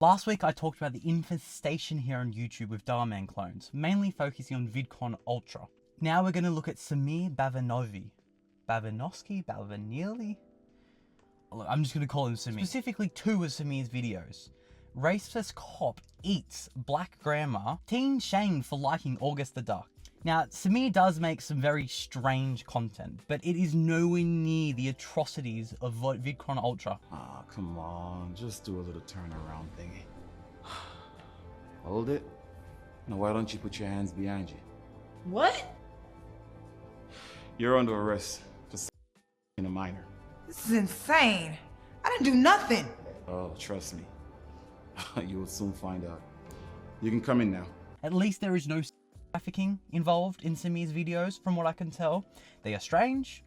Last week I talked about the infestation here on YouTube with Dhar Mann clones, mainly focusing on Vid Chron Ultra. Now we're going to look at Samir Bhavnani. Bhavnani? I'm just going to call him Samir. Specifically 2 of Samir's videos. Racist cop eats black grandma, teen shamed for liking August the Duck. Now, Samir does make some very strange content, but it is nowhere near the atrocities of Vid Chron Ultra. Ah, come on, just do a little turnaround thingy. Hold it. Now why don't you put your hands behind you? What? You're under arrest for in a minor. This is insane. I didn't do nothing. Oh, trust me. You will soon find out. You can come in now. At least there is no trafficking involved in Samir's videos, from what I can tell. They are strange,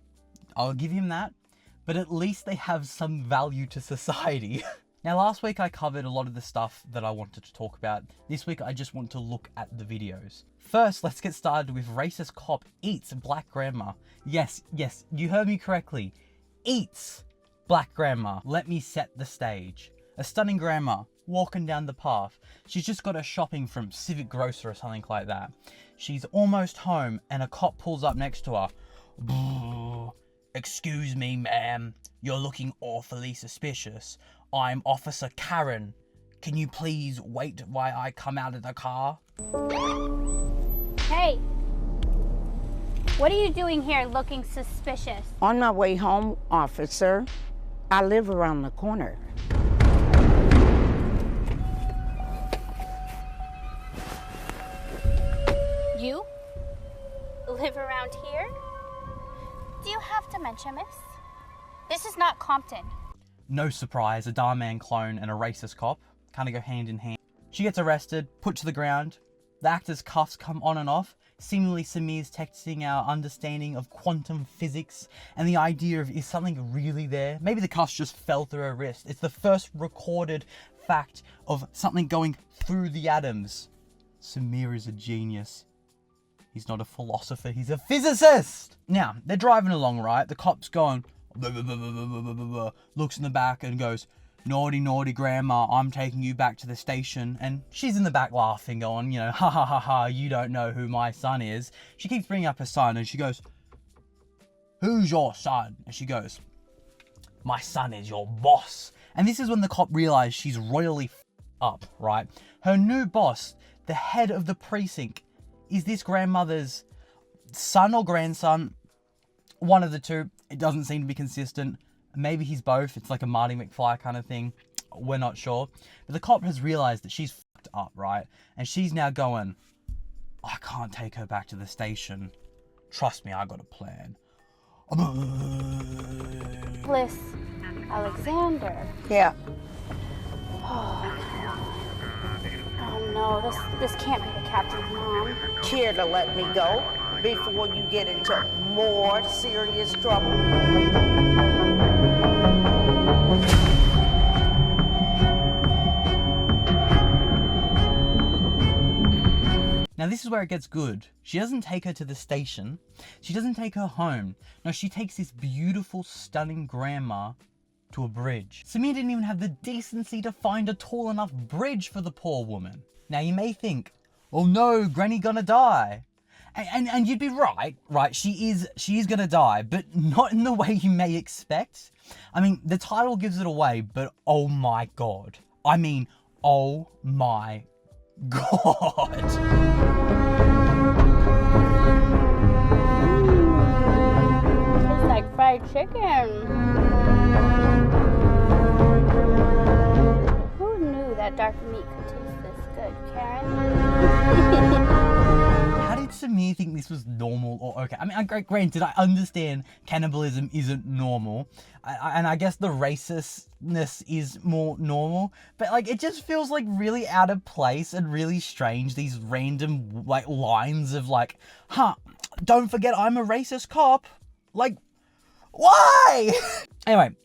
I'll give him that, but at least they have some value to society. Now, last week I covered a lot of the stuff that I wanted to talk about. This week I just want to look at the videos. First, let's get started with racist cop eats black grandma. Yes, you heard me correctly. Eats black grandma. Let me set the stage. A stunning grandma walking down the path. She's just got her shopping from Civic Grocer or something like that. She's almost home and a cop pulls up next to her. Excuse me, ma'am. You're looking awfully suspicious. I'm Officer Karen. Can you please wait while I come out of the car? Hey! What are you doing here looking suspicious? On my way home, officer. I live around the corner. You? Live around here? Do you have dementia, miss? This is not Compton. No surprise, a Dhar Mann clone and a racist cop kind of go hand in hand. She gets arrested, put to the ground. The actor's cuffs come on and off. Seemingly Samir's texting our understanding of quantum physics and the idea of, is something really there? Maybe the cuffs just fell through her wrist. It's the first recorded fact of something going through the atoms. Samir is a genius. He's not a philosopher, he's a physicist! Now, they're driving along, right? The cop's going, blah, blah, blah, blah, blah, blah, blah, looks in the back and goes, naughty, naughty grandma, I'm taking you back to the station. And she's in the back laughing, going, you know, ha ha ha ha, you don't know who my son is. She keeps bringing up her son and she goes, who's your son? And she goes, my son is your boss. And this is when the cop realized she's royally up, right? Her new boss, the head of the precinct, is this grandmother's son or grandson. One of the two. It doesn't seem to be consistent. Maybe he's both. It's like a Marty McFly kind of thing. We're not sure. But the cop has realized that she's fucked up, right? And she's now going, I can't take her back to the station. Trust me, I got a plan. Bliss Alexander. Yeah. Oh no, this can't be the captain's mom. Care to let me go before you get into more serious trouble? Now this is where it gets good. She doesn't take her to the station. She doesn't take her home. No, she takes this beautiful, stunning grandma to a bridge. Samir didn't even have the decency to find a tall enough bridge for the poor woman. Now you may think, oh no, Granny gonna die. And you'd be right, she is gonna die, but not in the way you may expect. I mean, the title gives it away, but oh my god. I mean, oh my god. Tastes like fried chicken. Who knew that dark meat could taste this good, Karen? How did Samir think this was normal or okay? I mean, granted, I understand cannibalism isn't normal, and I guess the racistness is more normal, but like it just feels like really out of place and really strange. These random like lines of like, don't forget I'm a racist cop. Like, why? Anyway,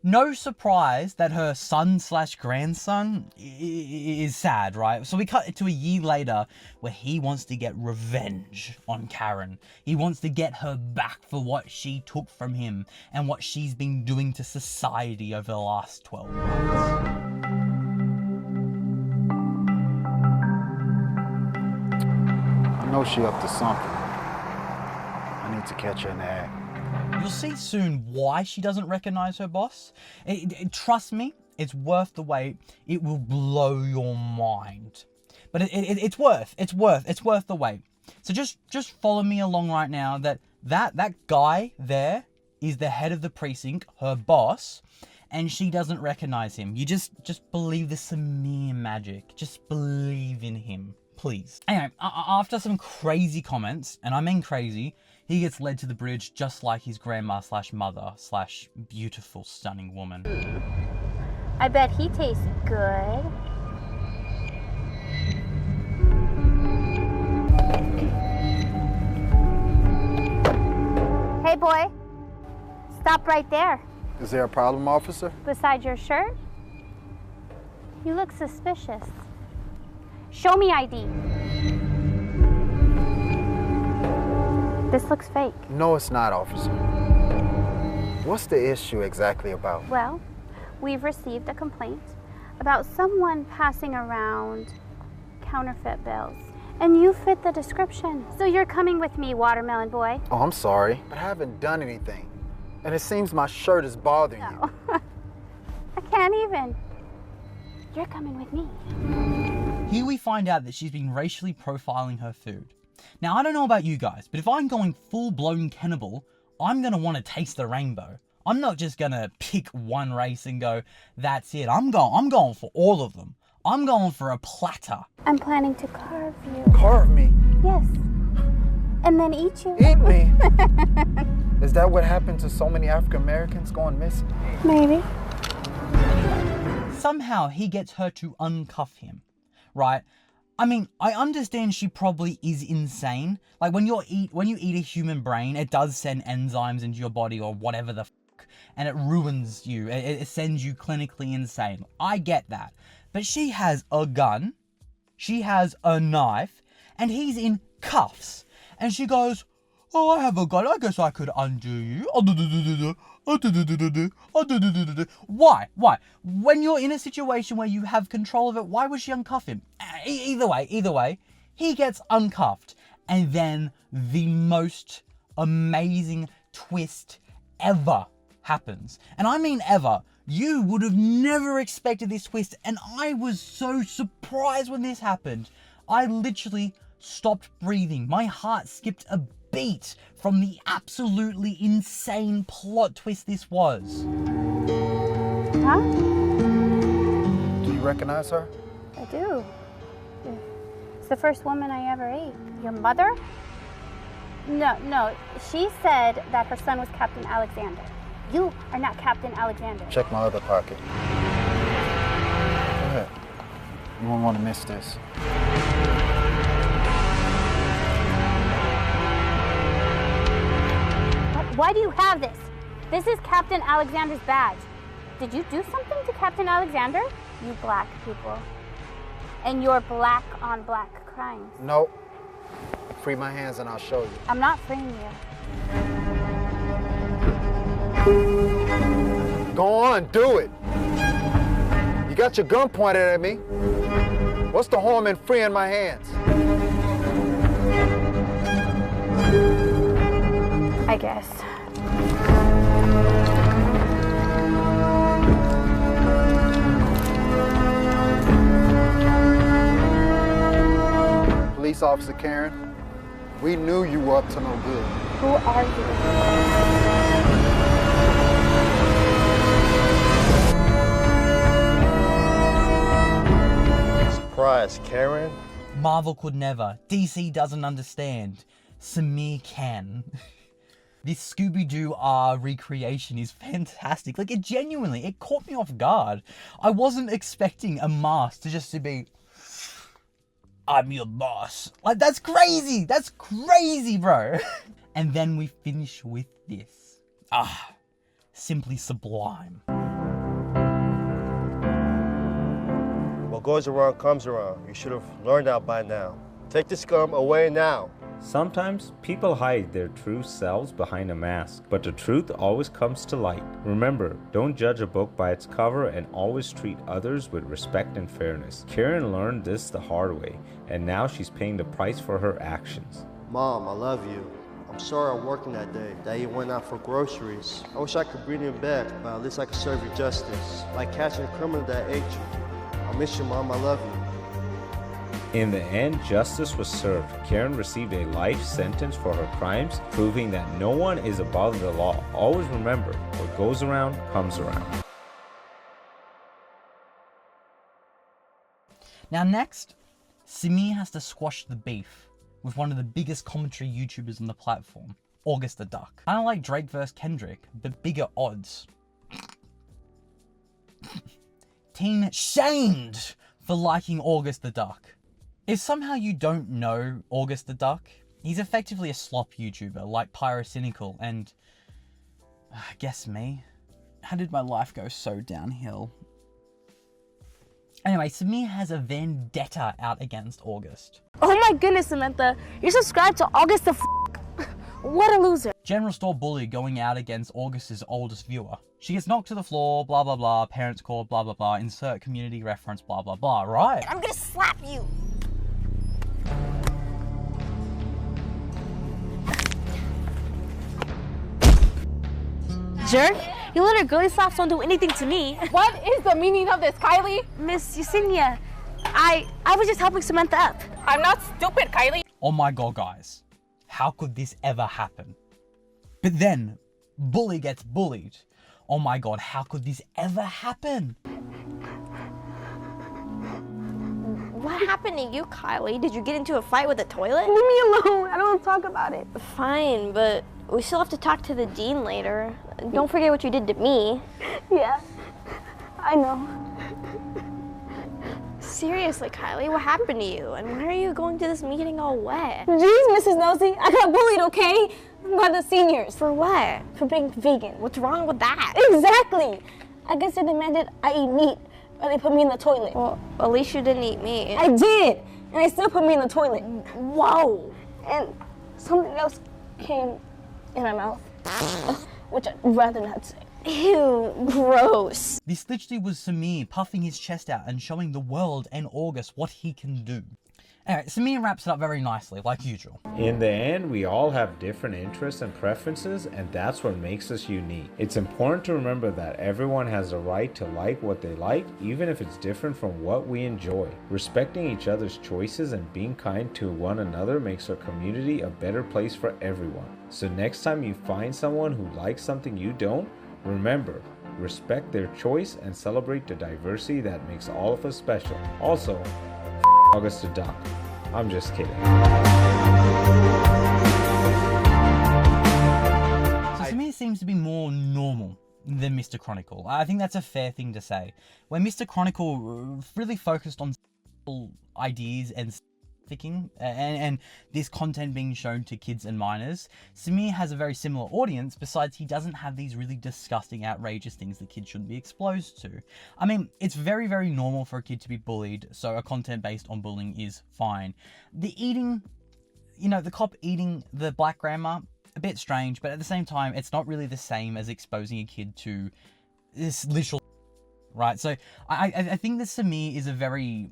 no surprise that her son/grandson is sad, right? So we cut to a year later where he wants to get revenge on Karen. He wants to get her back for what she took from him and what she's been doing to society over the last 12 months. know she up to something. I need to catch her in the act. You'll see soon why she doesn't recognize her boss. Trust me, it's worth the wait. It will blow your mind. But it's worth the wait. So just follow me along right now. That guy there is the head of the precinct, her boss, and she doesn't recognize him. You just believe this is mere magic. Just believe in him, please. Anyway, after some crazy comments, and I mean crazy, he gets led to the bridge just like his grandma / mother / beautiful, stunning woman. I bet he tastes good. Hey boy, stop right there. Is there a problem, officer? Beside your shirt? You look suspicious. Show me ID. This looks fake. No, it's not, officer. What's the issue exactly about? Well, we've received a complaint about someone passing around counterfeit bills. And you fit the description. So you're coming with me, Watermelon Boy. Oh, I'm sorry, but I haven't done anything. And it seems my shirt is bothering you. I can't even. You're coming with me. Here we find out that she's been racially profiling her food. Now, I don't know about you guys, but if I'm going full-blown cannibal, I'm gonna want to taste the rainbow. I'm not just gonna pick one race and go, that's it. I'm going for all of them. I'm going for a platter. I'm planning to carve you. Carve me? Yes. And then eat you. Eat me? Is that what happened to so many African Americans going missing? Maybe. Somehow he gets her to uncuff him, right? I mean, I understand she probably is insane. Like when you eat a human brain, it does send enzymes into your body or whatever the fuck, and it ruins you. It sends you clinically insane. I get that. But she has a gun, she has a knife, and he's in cuffs. And she goes, oh, I have a gun, I guess I could undo you. Why? When you're in a situation where you have control of it, why would she uncuff him? Either way, he gets uncuffed. And then the most amazing twist ever happens. And I mean ever. You would have never expected this twist, and I was so surprised when this happened. I literally stopped breathing. My heart skipped a beat from the absolutely insane plot twist this was. Huh? Do you recognize her? I do. It's the first woman I ever ate. Your mother? No. She said that her son was Captain Alexander. You are not Captain Alexander. Check my other pocket. Go ahead. You won't want to miss this. Why do you have this? This is Captain Alexander's badge. Did you do something to Captain Alexander? You black people. And your black on black crimes. No. Free my hands and I'll show you. I'm not freeing you. Go on, do it. You got your gun pointed at me. What's the harm in freeing my hands? I guess. Police Officer Karen, we knew you were up to no good. Who are you? Surprise, Karen. Marvel could never. DC doesn't understand. Samir can. This Scooby-Doo recreation is fantastic. Like, it caught me off guard. I wasn't expecting a mask to be, I'm your boss. Like, that's crazy. That's crazy, bro. And then we finish with this. Simply sublime. What goes around comes around. You should have learned that by now. Take the scum away now. Sometimes people hide their true selves behind a mask, but the truth always comes to light. Remember, don't judge a book by its cover and always treat others with respect and fairness. Karen learned this the hard way, and now she's paying the price for her actions. Mom, I love you. I'm sorry I'm working that day. Daddy went out for groceries. I wish I could bring you back, but at least I could serve you justice. Like catching a criminal that ate you. I miss you, Mom. I love you. In the end, justice was served. Karen received a life sentence for her crimes, proving that no one is above the law. Always remember, what goes around comes around. Now next, Simi has to squash the beef with one of the biggest commentary YouTubers on the platform, August the Duck. Kind of like Drake vs Kendrick, but bigger odds. Teen shamed for liking August the Duck. If somehow you don't know August the Duck, he's effectively a slop YouTuber like Pyrocynical and guess me. How did my life go so downhill? Anyway, Simi has a vendetta out against August. Oh my goodness, Samantha. You're subscribed to August the What a loser. General store bully going out against August's oldest viewer. She gets knocked to the floor, blah blah blah, parents call, blah blah blah, insert community reference, blah blah blah, right? I'm gonna slap you. Jerk. You let her girly slaps don't do anything to me. What is the meaning of this, Kylie? Miss Yesenia, I was just helping Samantha up. I'm not stupid, Kylie. Oh my god, guys. How could this ever happen? But then, bully gets bullied. Oh my god, how could this ever happen? What happened to you, Kylie? Did you get into a fight with the toilet? Leave me alone. I don't want to talk about it. Fine, but we still have to talk to the dean later. Don't forget what you did to me. Yeah, I know. Seriously, Kylie, what happened to you? And why are you going to this meeting all wet? Jeez, Mrs. Nosy, I got bullied, okay? By the seniors. For what? For being vegan. What's wrong with that? Exactly. I guess they demanded I eat meat, or they put me in the toilet. Well, at least you didn't eat meat. I did, and they still put me in the toilet. Whoa. And something else came in my mouth, which I'd rather not say. Ew, gross. This literally was Samir puffing his chest out and showing the world and August what he can do. Anyway, Samir wraps it up very nicely, like usual. In the end, we all have different interests and preferences, and that's what makes us unique. It's important to remember that everyone has a right to like what they like, even if it's different from what we enjoy. Respecting each other's choices and being kind to one another makes our community a better place for everyone. So next time you find someone who likes something you don't, remember, respect their choice and celebrate the diversity that makes all of us special. Also, August the Duck. I'm just kidding. So Samir seems to be more normal than Mr. Chronicle. I think that's a fair thing to say. When Mr. Chronicle really focused on ideas and thinking and this content being shown to kids and minors, Samir has a very similar audience, besides he doesn't have these really disgusting, outrageous things that kids shouldn't be exposed to. I mean, it's very, very normal for a kid to be bullied, so a content based on bullying is fine. The eating, you know, the cop eating the black grandma, a bit strange, but at the same time, it's not really the same as exposing a kid to this literal, right? So I think that Samir is a very...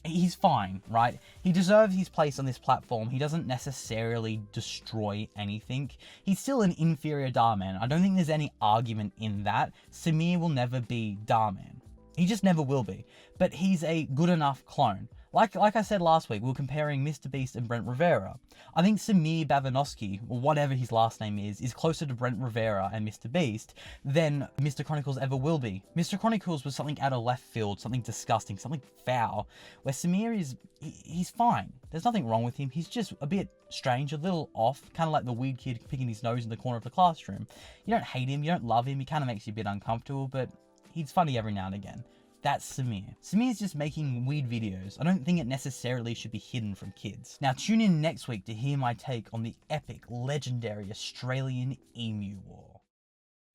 he's fine, right? He deserves his place on this platform. He doesn't necessarily destroy anything. He's still an inferior Dhar Mann. I don't think there's any argument in that. Samir will never be Dhar Mann. He just never will be. But he's a good enough clone. Like I said last week, we were comparing Mr. Beast and Brent Rivera. I think Samir Bhavnani, or whatever his last name is closer to Brent Rivera and Mr. Beast than Mr. Chronicles ever will be. Mr. Chronicles was something out of left field, something disgusting, something foul, where Samir is, he's fine. There's nothing wrong with him. He's just a bit strange, a little off, kind of like the weird kid picking his nose in the corner of the classroom. You don't hate him, you don't love him, he kind of makes you a bit uncomfortable, but he's funny every now and again. That's Samir. Samir's just making weird videos. I don't think it necessarily should be hidden from kids. Now tune in next week to hear my take on the epic, legendary Australian Emu War.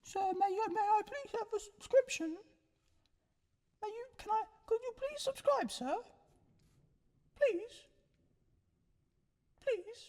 Sir, may I please have a subscription? Could you please subscribe, sir? Please? Please?